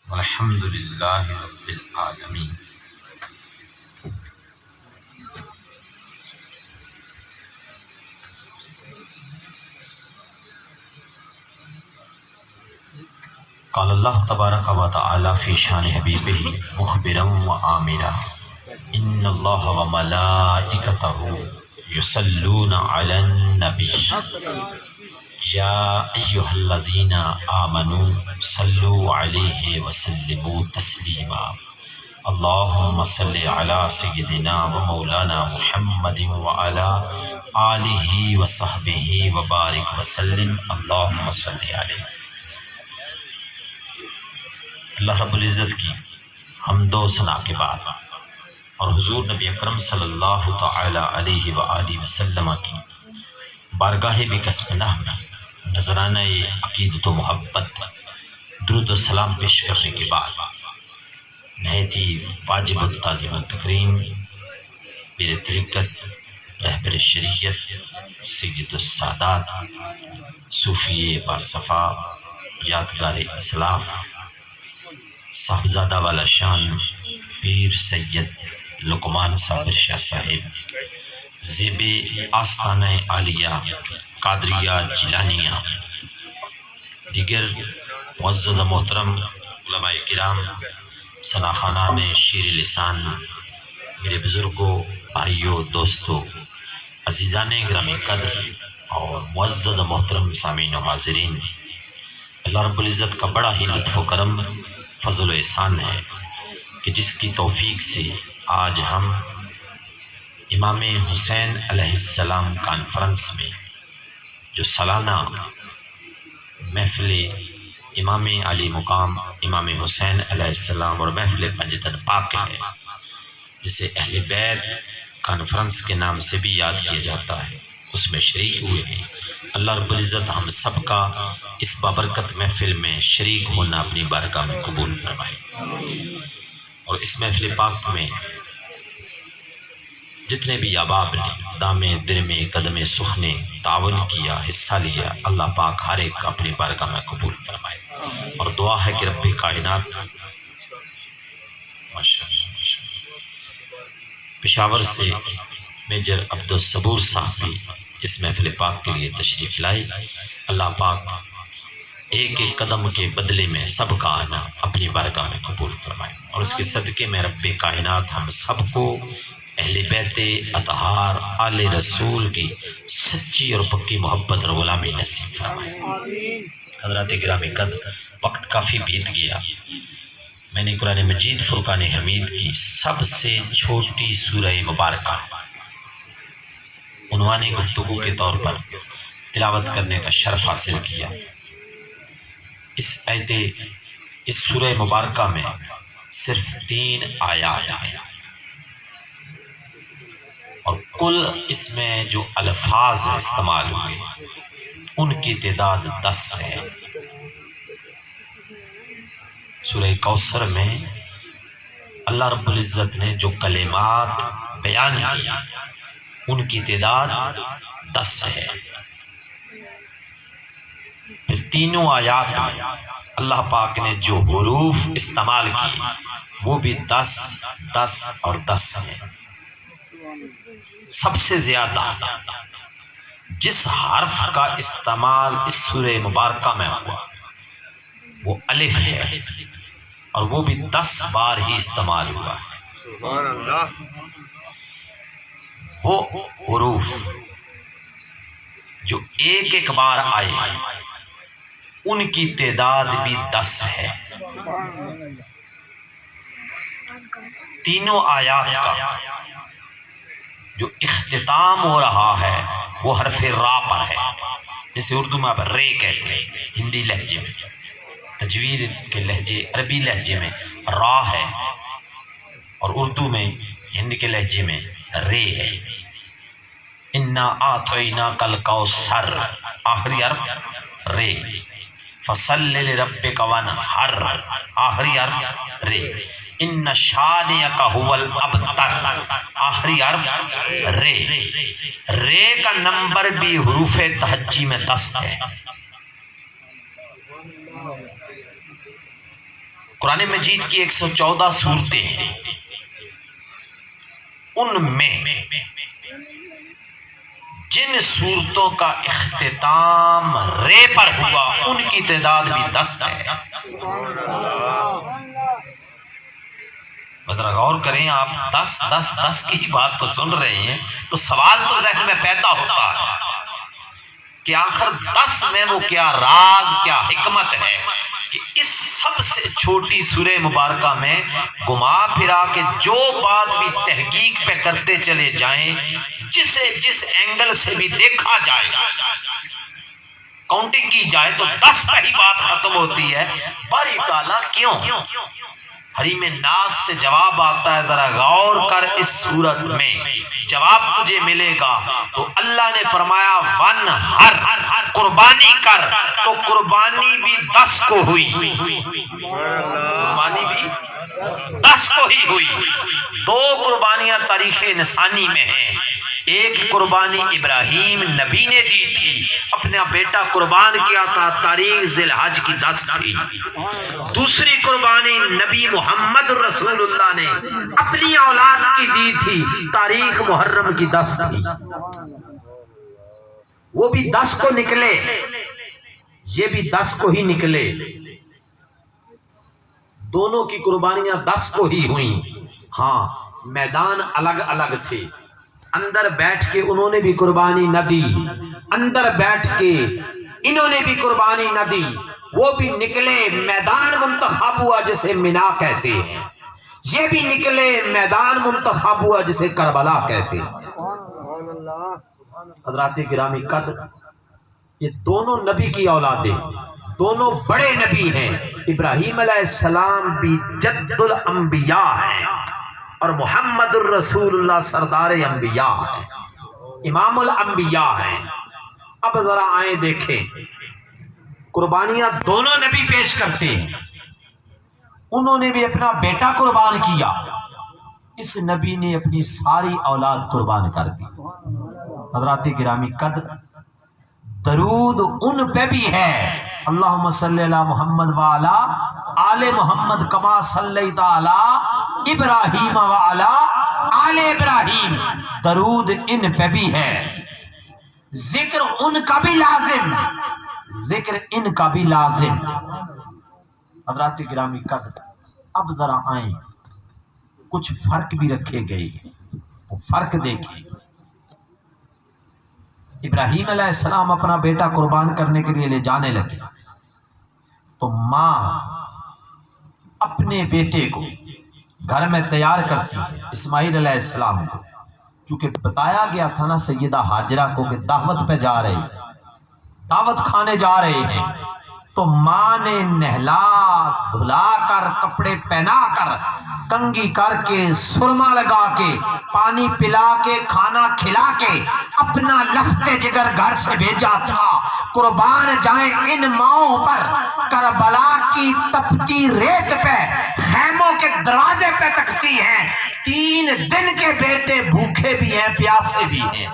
والحمد للہ رب العالمین۔ قال اللہ تبارک و تعالی فی شان حبیبہ مخبرا و آمرا ان اللہ و ملائکتہ یصلون علی النبی یا ایہا الذین آمنوا صلوا علیہ وسلموا تسلیما اللہم صل علی سیدنا و مولانا محمد وعلی آلہ وصحبہ وبارک وسلم اللہم صل علیہ۔ اللہ رب العزت کی حمد و ثنا کے بعد اور حضور نبی اکرم صلی اللہ تعالی علیہ وآلہ وسلم کی بارگاہ بکسمنہ میں نذرانہ عقیدت و محبت درود و سلام پیش کرنے کے بعد نہایت ہی واجب التعظیم التکریم پیر طریقت رہبر شریعت سید السادات صوفی باصفا یادگار اسلاف صاحبزادہ والا شان پیر سید لقمان صابر شاہ صاحب زیب آستانہ عالیہ قادریہ جیلانیہ دیگر معزز محترم علماء کرام ثناخانان شیر لسان میرے بزرگوں بھائیوں دوستوں عزیزان گرامی قدر اور معزز محترم سامعین و حاضرین، اللہ رب العزت کا بڑا ہی لطف و کرم فضل و احسان ہے کہ جس کی توفیق سے آج ہم امام حسین علیہ السلام کانفرنس میں جو سالانہ محفل امام علی مقام امام حسین علیہ السلام اور محفل پنجتن پاک ہے، جسے اہل بیت کانفرنس کے نام سے بھی یاد کیا جاتا ہے، اس میں شریک ہوئے ہیں۔ اللہ رب العزت ہم سب کا اس بابرکت محفل میں شریک ہونا اپنی بارگاہ میں قبول فرمائے، اور اس محفل پاک میں جتنے بھی احباب نے دامے درمے قدمے سخنے تعاون کیا، حصہ لیا، اللہ پاک ہر ایک کا اپنی بارگاہ میں قبول فرمائے، اور دعا ہے کہ رب کائنات پشاور سے میجر عبدالصبور صاحب بھی اس محفل پاک کے لیے تشریف لائے، اللہ پاک ایک ایک قدم کے بدلے میں سب کا آنا اپنی بارگاہ میں قبول فرمائے، اور اس کے صدقے میں رب کائنات ہم سب کو اہل بیت اطہار آل رسول کی سچی اور پکی محبت اور غلامی نصیب فرمائے۔ حضرات گرامی قدر، وقت کافی بیت گیا، میں نے قرآن مجید فرقان حمید کی سب سے چھوٹی سورہ مبارکہ عنوان گفتگو کے طور پر تلاوت کرنے کا شرف حاصل کیا۔ اس سورہ مبارکہ میں صرف 3 آیات ہیں، اور کل اس میں جو الفاظ استعمال ہوئے ان کی تعداد 10 ہے۔ سورہ کوثر میں اللہ رب العزت نے جو کلمات بیان کی ان کی تعداد 10 ہے۔ پھر تینوں آیات میں اللہ پاک نے جو حروف استعمال کیے وہ بھی 10 10 اور 10 ہیں۔ سب سے زیادہ جس حرف کا استعمال اس سورہ مبارکہ میں ہوا وہ الف ہے، اور وہ بھی 10 بار ہی استعمال ہوا ہے۔ سبحان اللہ۔ وہ حروف جو ایک ایک بار آئے ان کی تعداد بھی 10 ہے۔ تینوں آیات کا جو اختتام ہو رہا ہے وہ حرف را پر ہے، جسے اردو میں آپ رے کہتے ہیں، ہندی لہجے میں، تجوید کے لہجے عربی لہجے میں را ہے، اور اردو میں ہند کے لہجے میں رے ہے۔ انا اعطیناک الکوثر، آخری حرف رے، فصل لربک وانحر، آخری حرف رے، ان شانئک هو الابتر، آخری حرف رے۔ رے کا نمبر بھی حروف تہجی میں 10 ہے۔ قرآن مجید کی 114 سورتیں ہیں، ان میں جن سورتوں کا اختتام رے پر ہوا ان کی تعداد بھی 10 ہے۔ ذرا غور کریں، آپ 10 کی ہی بات کو سن رہے ہیں تو سوال تو ذہن میں پیدا ہوتا ہے کہ آخر 10 میں وہ کیا راز، کیا حکمت ہے کہ اس سب سے چھوٹی سورہ مبارکہ میں گھما پھرا کے جو بات بھی تحقیق پہ کرتے چلے جائیں، جسے جس اینگل سے بھی دیکھا جائے، کاؤنٹنگ کی جائے تو 10 پہ ہی بات ختم ہوتی ہے۔ باری تعالیٰ کیوں؟ حریم ناس سے جواب آتا ہے، ذرا غور کر اس صورت میں جواب تجھے ملے گا۔ تو اللہ نے فرمایا ون ہر، قربانی کر، تو قربانی بھی 10 کو ہوئی، قربانی بھی 10 کو ہی ہوئی۔ 2 قربانیاں تاریخ انسانی میں ہیں، ایک قربانی ابراہیم نبی نے دی تھی، اپنا بیٹا قربان کیا تھا، تاریخ ذی الحج کی 10 تھی۔ دوسری قربانی نبی محمد رسول اللہ نے اپنی اولاد کی دی تھی، تاریخ محرم کی 10 تھی۔ وہ بھی 10 کو نکلے، یہ بھی 10 کو ہی نکلے، دونوں کی قربانیاں 10 کو ہی ہوئیں۔ ہاں میدان الگ الگ تھے، اندر بیٹھ کے انہوں نے بھی قربانی نہ دی، اندر بیٹھ کے انہوں نے بھی قربانی نہ دی، وہ بھی نکلے، میدان منتخب ہوا جسے مینا کہتے ہیں، یہ بھی نکلے، میدان منتخب ہوا جسے کربلا کہتے ہیں۔ حضرات گرامی قدر، یہ دونوں نبی کی اولادیں، دونوں بڑے نبی ہیں۔ ابراہیم علیہ السلام بھی جد الانبیاء ہیں اور محمد الرسول اللہ سردار انبیاء ہے، امام الانبیاء ہے۔ اب ذرا آئیں دیکھیں، قربانیاں دونوں نبی پیش کرتے ہیں، انہوں نے بھی اپنا بیٹا قربان کیا، اس نبی نے اپنی ساری اولاد قربان کر دی۔ حضرات گرامی قدر، درود ان پہ بھی ہے، اللہم صلی علی محمد وعلا آل محمد کما صلیت علی ابراہیم وعلا آل ابراہیم، درود ان پہ بھی ہے، ذکر ان کا بھی لازم، ذکر ان کا بھی لازم۔ حضرات گرامی قدر، اب ذرا آئیں، کچھ فرق بھی رکھے گئے، وہ فرق دیکھیں۔ ابراہیم علیہ السلام اپنا بیٹا قربان کرنے کے لیے لے جانے لگے تو ماں اپنے بیٹے کو گھر میں تیار کرتی ہے، اسماعیل علیہ السلام کو، کیونکہ بتایا گیا تھا نا سیدہ ہاجرہ کو کہ دعوت پہ جا رہے، دعوت کھانے جا رہے ہیں، تو ماں نے نہلا دھلا کر، کپڑے پہنا کر، کنگھی کر کے، سرما لگا کے، پانی پلا کے، کھانا کھلا کے اپنا لخت جگر گھر سے بھیجا تھا۔ قربان جائیں ان ماؤں پر، کربلا کی تپتی ریت پہ خیموں کے دروازے پہ تکتی ہیں، 3 دن کے بیٹے بھوکے بھی ہیں، پیاسے بھی ہیں۔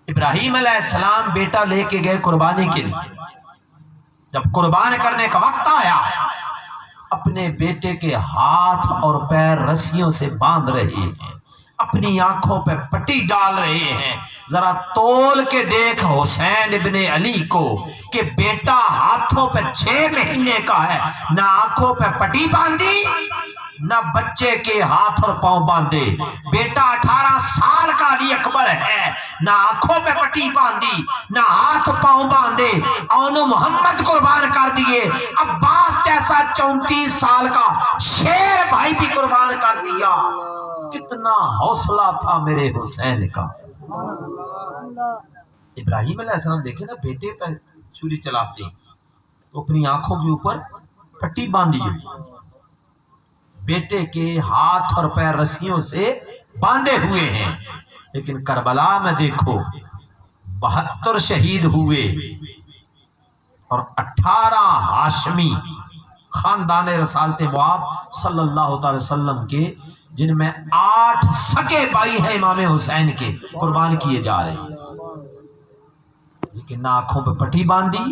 ابراہیم علیہ السلام بیٹا لے کے گئے قربانی کے لیے، جب قربان کرنے کا وقت آیا، اپنے بیٹے کے ہاتھ اور پیر رسیوں سے باندھ رہے ہیں، اپنی آنکھوں پہ پٹی ڈال رہے ہیں۔ ذرا تول کے دیکھ حسین ابن علی کو کہ بیٹا ہاتھوں پہ 6 مہینے کا ہے، نہ آنکھوں پہ پٹی باندھی، نہ بچے کے ہاتھ اور پاؤں باندھے، بیٹا 18 سال کا علی اکبر ہے، نہ آنکھوں پہ پٹی باندھی، نہ ہاتھ پاؤں باندھے، اون محمد قربان کر دیے، عباس جیسا 34 سال کا شیر بھائی بھی قربان کر دیا۔ کتنا حوصلہ تھا میرے حسین کا۔ ابراہیم علیہ السلام دیکھیں نا، بیٹے پہ چھری چلاتے ہیں تو اپنی آنکھوں کے اوپر پٹی باندھی ہوئی، بیٹے کے ہاتھ اور پیر رسیوں سے باندھے ہوئے ہیں۔ لیکن کربلا میں دیکھو 72 شہید ہوئے اور 18 ہاشمی خاندان رسالت مآب صلی اللہ تعالی وسلم کے، جن میں 8 سگے بھائی ہیں امام حسین کے، قربان کیے جا رہے ہیں۔ لیکن نہ آنکھوں پہ پٹی باندھی،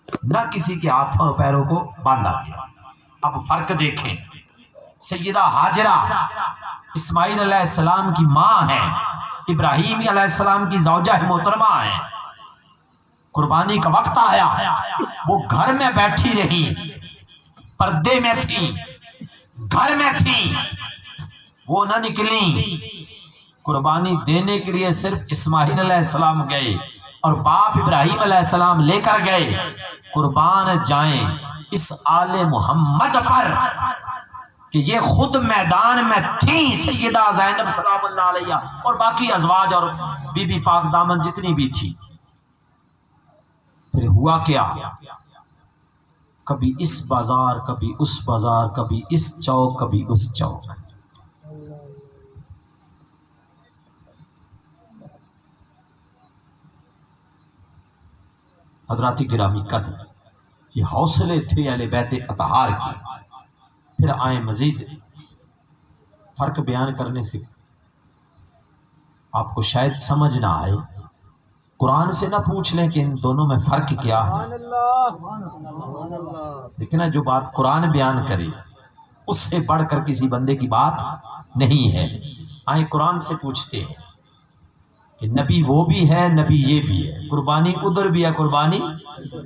نہ کسی کے ہاتھوں اور پیروں کو باندھا گیا۔ اب فرق دیکھیں، سیدہ ہاجرہ اسماعیل علیہ السلام کی ماں ہے، ابراہیم علیہ السلام کی زوجہ محترمہ ہے۔ قربانی کا وقت آیا، وہ گھر میں بیٹھی رہی، پردے میں تھی، گھر میں تھی، وہ نہ نکلی۔ قربانی دینے کے لیے صرف اسماعیل علیہ السلام گئے اور باپ ابراہیم علیہ السلام لے کر گئے۔ قربان جائیں اس آل محمد پر کہ یہ خود میدان میں تھی، سیدہ زینب سلام اللہ علیہ اور باقی ازواج اور بی بی پاک دامن جتنی بھی تھی۔ پھر ہوا کیا، کبھی اس بازار کبھی اس بازار، کبھی اس چوک کبھی اس چوک۔ حضرات گرامی قدر، یہ حوصلے تھے اہل بیت اطہار کی۔ پھر آئیں مزید فرق بیان کرنے سے آپ کو شاید سمجھ نہ آئے، قرآن سے نہ پوچھ لیں کہ ان دونوں میں فرق کیا ہے، لیکن جو بات قرآن بیان کرے اس سے بڑھ کر کسی بندے کی بات نہیں ہے۔ آئیں قرآن سے پوچھتے ہیں کہ نبی وہ بھی ہے، نبی یہ بھی ہے، قربانی ادھر بھی ہے، قربانی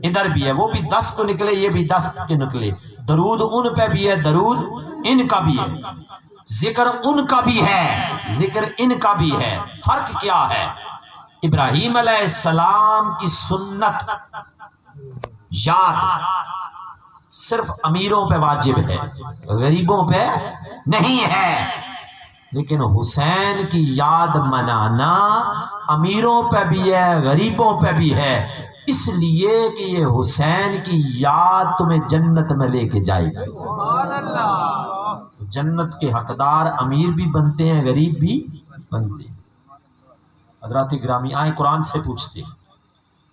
ادھر بھی ہے، وہ بھی 10 کو نکلے، یہ بھی 10 کے نکلے، درود ان پہ بھی ہے، درود ان کا بھی ہے، ذکر ان کا بھی ہے، ذکر ان کا بھی ہے۔ فرق کیا ہے؟ ابراہیم علیہ السلام کی سنت یاد صرف امیروں پہ واجب ہے، غریبوں پہ نہیں ہے، لیکن حسین کی یاد منانا امیروں پہ بھی ہے، غریبوں پہ بھی ہے، اس لیے کہ یہ حسین کی یاد تمہیں جنت میں لے کے جائے گی۔ جنت کے حقدار امیر بھی بنتے ہیں، غریب بھی بنتے ہیں۔ حضرات گرامی، آئیں قرآن سے پوچھتے ہیں۔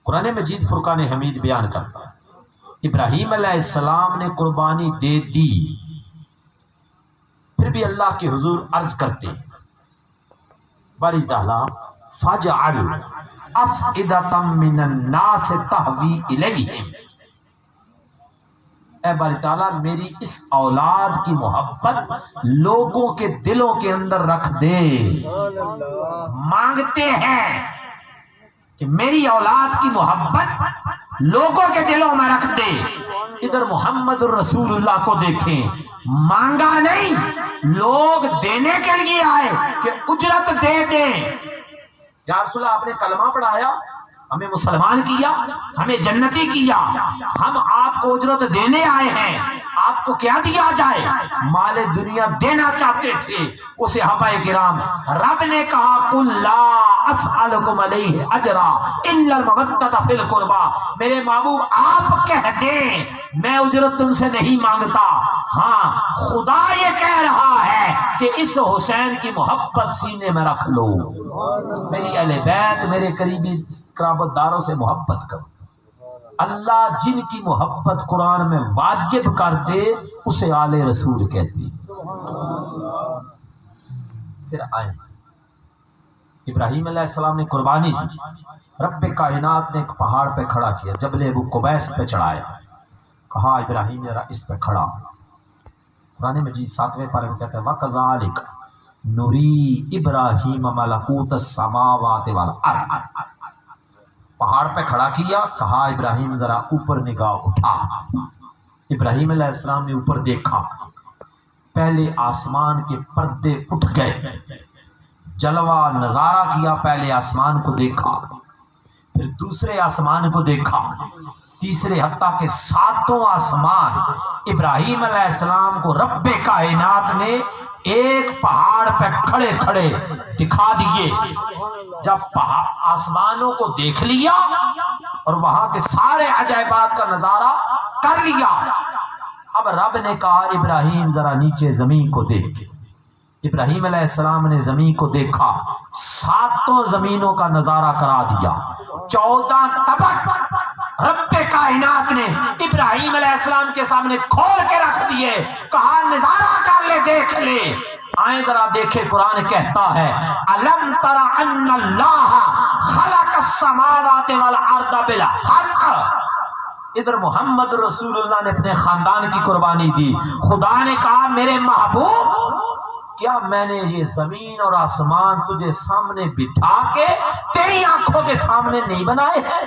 قرآن مجید فرقان حمید بیان کرتا ہے، ابراہیم علیہ السلام نے قربانی دے دی، پھر بھی اللہ کے حضور عرض کرتے ہیں باری تعالیٰ فَجْعَلْ أَفْئِدَةً مِّنَ النَّاسِ تَهْوِي إِلَيْهِمْ، اے باری تعالیٰ میری اس اولاد کی محبت لوگوں کے دلوں کے اندر رکھ دے۔ مانگتے ہیں کہ میری اولاد کی محبت لوگوں کے دلوں میں رکھ دے۔ ادھر محمد الرسول اللہ کو دیکھیں، مانگا نہیں، لوگ دینے کے لیے آئے کہ اجرت دے دیں۔ یا رسول اللہ، آپ نے کلمہ پڑھایا، ہمیں مسلمان کیا، ہمیں جنتی کیا، ہم آپ کو اجرت دینے آئے ہیں، آپ کو کیا دیا جائے؟ مال دنیا دینا چاہتے تھے وہ صحابہ کرام۔ رب نے کہا قُل لَا أَسْأَلُكُمْ عَلَيْهِ أَجْرًا إِلَّا الْمَوَدَّةَ فِي الْقُرْبَى، میرے محبوب آپ کہہ دیں میں اجرت تم سے نہیں مانگتا، ہاں خدا یہ کہہ رہا ہے کہ اس حسین کی محبت سینے میں رکھ لو، میری اہل بیت، میرے قریبی قرابت داروں سے محبت کرو۔ اللہ جن کی محبت قرآن میں واجب کر دے اسے آل رسول کہتی ہے۔ پھر آئیں، ابراہیم علیہ السلام نے قربانی دی، رب کائنات نے ایک پہاڑ پہ کھڑا کیا، جبل ابو قبیس پہ چڑھایا، کہا ابراہیم ذرا اس پہ کھڑا۔ قرآن مجید 7ویں پارے میں کہتا ہے وَكَذَلِكَ نُرِي إِبْرَاهِيمَ مَلَكُوتَ السَّمَاوَاتِ وَالْأَرْضِ، پہاڑ پہ کھڑا کیا، کہا ابراہیم ذرا اوپر نگاہ اٹھا۔ ابراہیم علیہ السلام نے اوپر دیکھا، پہلے آسمان کے پردے اٹھ گئے، جلوہ نظارہ کیا، پہلے آسمان کو دیکھا، پھر دوسرے آسمان کو دیکھا، تیسرے حتیٰ کہ 7 آسمان ابراہیم علیہ السلام کو رب کائنات نے ایک پہاڑ پہ کھڑے کھڑے دکھا دیے۔ جب آسمانوں کو دیکھ لیا اور وہاں کے سارے عجائبات کا نظارہ کر لیا، اب رب نے کہا ابراہیم ذرا نیچے زمین کو دیکھ۔ ابراہیم علیہ السلام نے زمین کو دیکھا، 7 زمینوں کا نظارہ کرا دیا، 14 طبق رب کائنات نے ابراہیم علیہ السلام کے سامنے کھول کے رکھ دیے، کہا نظارہ کر لے، دیکھ لے۔ آئیں ذرا دیکھے، قرآن کہتا ہے الم تر ان اللہ خلق السماوات والارض بالحق، ادھر محمد رسول اللہ نے اپنے خاندان کی قربانی دی. خدا نے کہا میرے محبوب کیا میں نے یہ زمین اور آسمان تجھے سامنے بٹھا کے تیری آنکھوں کے سامنے نہیں بنائے ہیں؟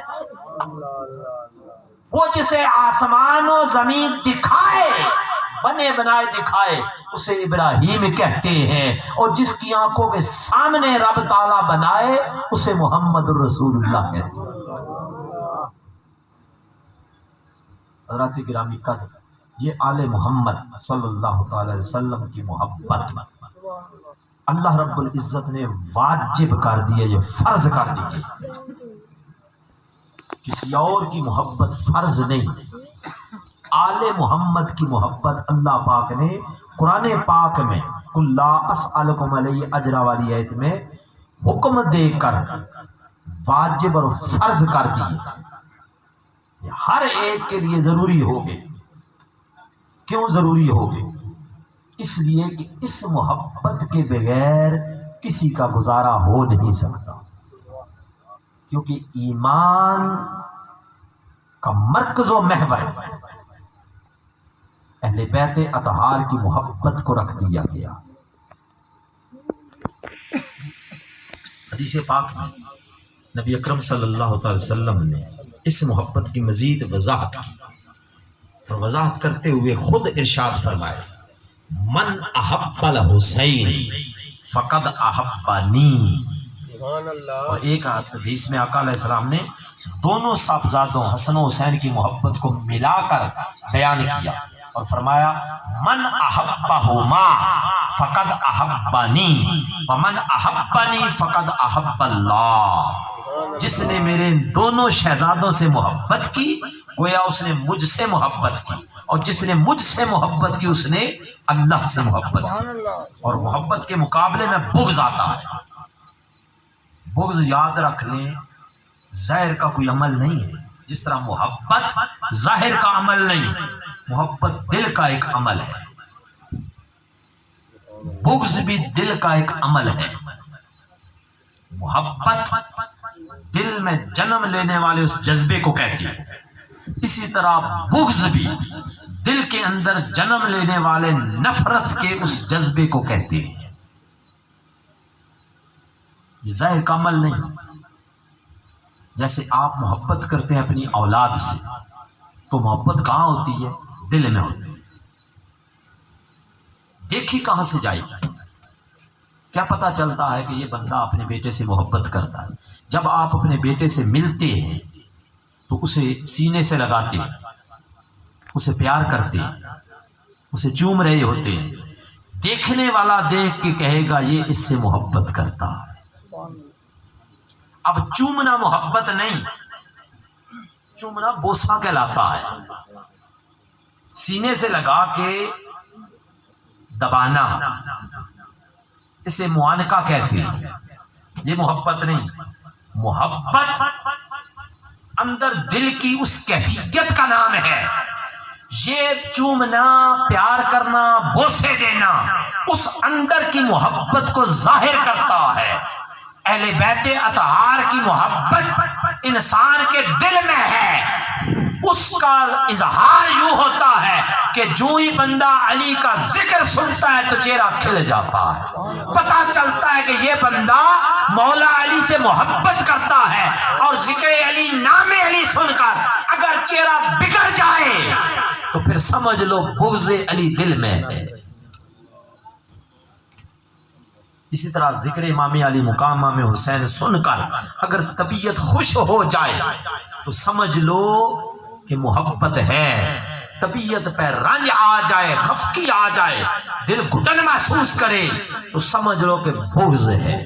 وہ جسے آسمان و زمین دکھائے بنے بنائے دکھائے اسے ابراہیم کہتے ہیں، اور جس کی آنکھوں کے سامنے رب تعالیٰ بنائے اسے محمد رسول اللہ کہتے ہیں. حضرات گرامی قدر، یہ آل محمد صلی اللہ تعالی علیہ وسلم کی محبت اللہ رب العزت نے واجب کر دی ہے، یہ فرض کر دی ہے. کسی اور کی محبت فرض نہیں. آل محمد کی محبت اللہ پاک نے قرآن پاک میں قل لا اسألکم علیہ اجرا والی آیت میں حکم دے کر واجب اور فرض کر دی. ہر ایک کے لیے ضروری ہوگی. کیوں ضروری ہوگی؟ اس لیے کہ اس محبت کے بغیر کسی کا گزارا ہو نہیں سکتا، کیونکہ ایمان کا مرکز و محور اہل بیت اطہار کی محبت کو رکھ دیا گیا. حدیث پاک میں نبی اکرم صلی اللہ تعالی وسلم نے اس محبت کی مزید وضاحت کی، اور وضاحت کرتے ہوئے خود ارشاد فرمائے من احب الحسین فقد احبنی. اور ایک حدیث میں آقا علیہ السلام نے دونوں صاحبزادوں حسن و حسین کی محبت کو ملا کر بیان کیا اور فرمایا من احبہما فقد احبنی ومن احبنی فقد احب اللہ. جس نے میرے دونوں شہزادوں سے محبت کی گویا اس نے مجھ سے محبت کی، اور جس نے مجھ سے محبت کی اس نے اللہ سے محبت کی. اور محبت کے مقابلے میں بغض آتا ہے. بغض یاد رکھ لیں ظاہر کا کوئی عمل نہیں ہے. جس طرح محبت ظاہر کا عمل نہیں، محبت دل کا ایک عمل ہے. بغض بھی دل کا ایک عمل ہے. محبت دل میں جنم لینے والے اس جذبے کو کہتی ہے، اسی طرح بغض بھی دل کے اندر جنم لینے والے نفرت کے اس جذبے کو کہتے ہیں. یہ ظاہر کا عمل نہیں. جیسے آپ محبت کرتے ہیں اپنی اولاد سے تو محبت کہاں ہوتی ہے؟ دل میں ہوتی ہے. دیکھی کہاں سے جائے گی؟ کیا پتہ چلتا ہے کہ یہ بندہ اپنے بیٹے سے محبت کرتا ہے؟ جب آپ اپنے بیٹے سے ملتے ہیں تو اسے سینے سے لگاتے ہیں، اسے پیار کرتے ہیں، اسے چوم رہے ہوتے ہیں. دیکھنے والا دیکھ کے کہے گا یہ اس سے محبت کرتا ہے. اب چومنا محبت نہیں، چومنا بوسہ کہلاتا ہے. سینے سے لگا کے دبانا اسے معانقہ کہتے ہیں. یہ محبت نہیں. محبت اندر دل کی اس کیفیت کا نام ہے. یہ چومنا، پیار کرنا، بوسے دینا اس اندر کی محبت کو ظاہر کرتا ہے. اہل بیت اطہار کی محبت انسان کے دل میں ہے. اس کا اظہار یوں ہوتا ہے کہ جو ہی بندہ علی کا ذکر سنتا ہے تو چہرہ کھل جاتا ہے. پتہ چلتا ہے کہ یہ بندہ مولا علی سے محبت کرتا ہے. اور ذکر علی، نام علی سن کر اگر چہرہ بگڑ جائے تو پھر سمجھ لو بغض علی دل میں ہے. اسی طرح ذکر امام علی، مقام امام حسین سن کر اگر طبیعت خوش ہو جائے تو سمجھ لو کہ محبت ہے. طبیعت پہ رنج آ جائے، خفقی آ جائے، دل گھٹن محسوس کرے تو سمجھ لو کہ بغض ہے.